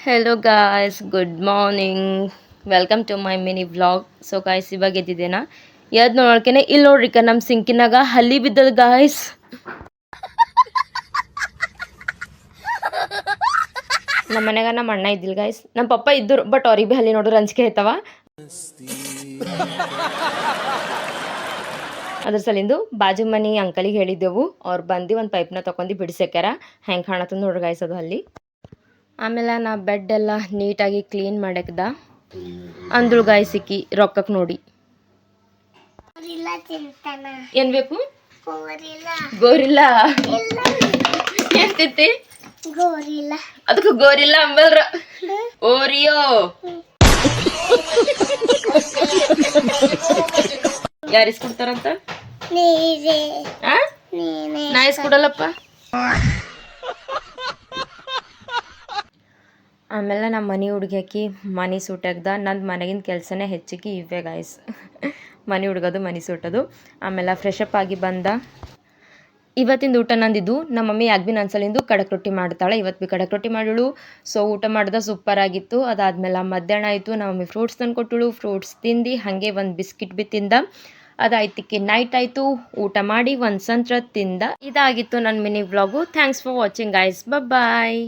Hello guys, good morning. Welcome to my mini vlog. So guys, ಇವಾಗ ಎದ್ದಿದ್ದೇನಾ ಎದ್ದು ನೋಡ್ಕೇನೆ ಇಲ್ಲಿ ನೋಡ್ರಿಕ ನಮ್ಮ ಸಿಂಕಿನಾಗ ಹಲ್ಲಿ ಬಿದ್ದದ ಗಾಯ್ಸ್. ನಮ್ಮ ಮನ್ಯಾಗ ನಮ್ಮ ಅಣ್ಣ ಇದ್ದಿಲ್ಲ ಗಾಯ್ಸ್, ನಮ್ಮ ಪಪ್ಪ ಇದ್ದರು, ಬಟ್ ಅವ್ರಿಗೆ ಭೀ ಹಲ್ಲಿ ನೋಡ್ರಿ ಅಂಜಿಕೆ ಆಯ್ತವ. ಅದ್ರ ಸಲಿಂದು ಬಾಜು ಮನಿ ಅಂಕಲಿಗೆ ಹೇಳಿದ್ದೆವು, ಅವ್ರು ಬಂದು ಒಂದು ಪೈಪ್ನ ತೊಗೊಂಡು ಬಿಡಿಸ್ಯಾಕ್ಯಾರ. ಹೆಂಗೆ ಕಾಣತ್ತಂದು ನೋಡ್ರಿ ಗಾಯ್ಸ್ ಅದು ಹಲ್ಲಿ. ಆಮೇಲೆ ನಾ ಬೆಡ್ ಎಲ್ಲ ನೀಟಾಗಿ ಕ್ಲೀನ್ ಮಾಡಕ್ದ ಅಂದ್ಳು ಗಾಯ್ ಸಿಕ್ಕಿ ರೊಕ್ಕಕ್ಕೆ ನೋಡಿ. ಏನ್ ಬೇಕು? ಗೋರಿಲ್ಲ ಏನ್ ತಿಂತಿ? ಅದಕ್ಕೆ ಗೋರಿಲ್ಲ ಅಂಬಲ್ರ, ಓರಿಯೋ. ಯಾರು ಇಸ್ಕೊಡ್ತಾರಂತ? ನಾ ಇಸ್ಕೊಡಲ್ಲಪ್ಪ. ಆಮೇಲೆ ನಮ್ಮ ಮನೆ ಹುಡುಗಿ ಮನೆ ಸೂಟಾಗ್ದ. ನಂದು ಮನೆಗಿನ ಕೆಲಸನೇ ಹೆಚ್ಚಿಗೆ ಇವೆ ಗಾಯ್ಸ್, ಮನೆ ಹುಡುಗೋದು ಮನೆ ಸೂಟೋದು. ಆಮೇಲೆ ಫ್ರೆಶಪ್ ಆಗಿ ಬಂದ. ಇವತ್ತಿಂದ ಊಟ ನಂದಿದ್ದು ನಮ್ಮ ಮಮ್ಮಿ ಯಾಕೆ ಭೀ ನನ್ನ ಸಲಿಂದು ಕಡಕ್ ರೊಟ್ಟಿ ಮಾಡ್ತಾಳೆ. ಇವತ್ತು ಭೀ ಕಡಕ್ ರೊಟ್ಟಿ ಮಾಡಳು. ಸೊ ಊಟ ಮಾಡ್ದೆ, ಸೂಪರ್ ಆಗಿತ್ತು. ಅದಾದ್ಮೇಲೆ ಮಧ್ಯಾಹ್ನ ಆಯಿತು, ನಮ್ಮ ಮಮ್ಮಿ ಫ್ರೂಟ್ಸ್ ತಂದು ಕೊಟ್ಟಳು. ಫ್ರೂಟ್ಸ್ ತಿಂದು ಹಾಗೆ ಒಂದು ಬಿಸ್ಕಿಟ್ ಭೀ ತಿಂದ. ಅದಾಯ್ತಿಕ್ಕೆ ನೈಟ್ ಆಯಿತು. ಊಟ ಮಾಡಿ ಒಂದು ಸಂತ್ರ ತಿಂದ. ಇದಾಗಿತ್ತು ನನ್ನ mini vlog. Thanks for watching guys. Bye.